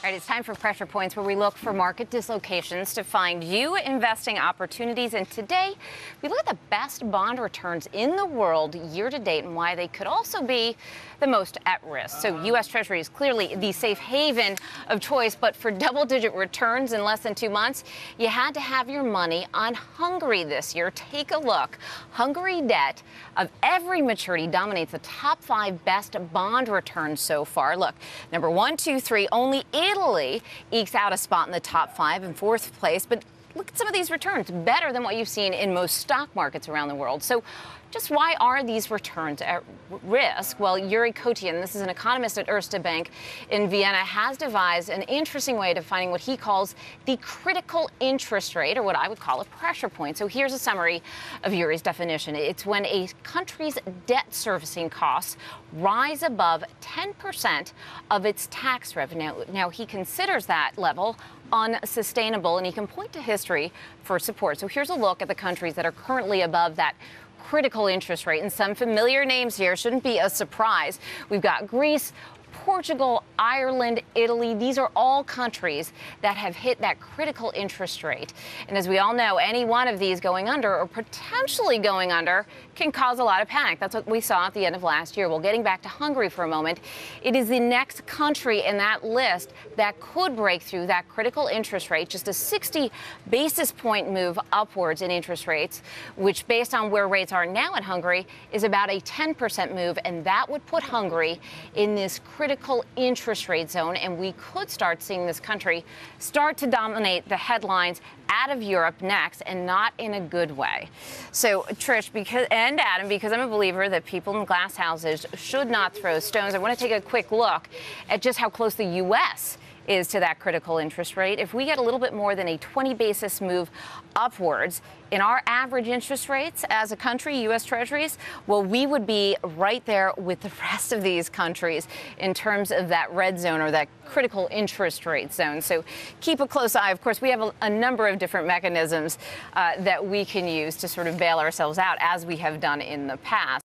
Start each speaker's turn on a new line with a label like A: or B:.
A: All right, it's time for Pressure Points, where we look for market dislocations to find you investing opportunities. And today, we look at the best bond returns in the world year to date and why they could also be the most at risk. So U.S. Treasury is clearly the safe haven of choice, but for double-digit returns in less than 2 months, you had to have your money on Hungary this year. Take a look. Hungary debt of every maturity dominates the top 5 best bond returns so far. Look, number 1, 2, 3, only Italy ekes out a spot in the top 5 in 4th place, but look at some of these returns, better than what you've seen in most stock markets around the world. So just why are these returns at risk? Well, Yuri Kotian, this is an economist at Erste Bank in Vienna, has devised an interesting way to finding what he calls the critical interest rate, or what I would call a pressure point. So here's a summary of Yuri's definition. It's when a country's debt servicing costs rise above 10% of its tax revenue. Now, he considers that level unsustainable, and he can point to history for support. So here's a look at the countries that are currently above that critical interest rate, and some familiar names here shouldn't be a surprise. We've got Greece, Portugal, Ireland, Italy. These are all countries that have hit that critical interest rate. And as we all know, any one of these going under or potentially going under can cause a lot of panic. That's what we saw at the end of last year. Well, getting back to Hungary for a moment, it is the next country in that list that could break through that critical interest rate, just a 60 basis point move upwards in interest rates, which based on where rates are now in Hungary is about a 10% move. And that would put Hungary in this critical interest rate zone, and we could start seeing this country start to dominate the headlines out of Europe next, and not in a good way. So, Trish, and Adam, because I'm a believer that people in glass houses should not throw stones, I want to take a quick look at just how close the U.S. is to that critical interest rate. If we get a little bit more than a 20 basis move upwards in our average interest rates as a country, U.S. Treasuries, well, we would be right there with the rest of these countries in terms of that red zone or that critical interest rate zone. So keep a close eye. Of course, we have a number of different mechanisms that we can use to sort of bail ourselves out, as we have done in the past.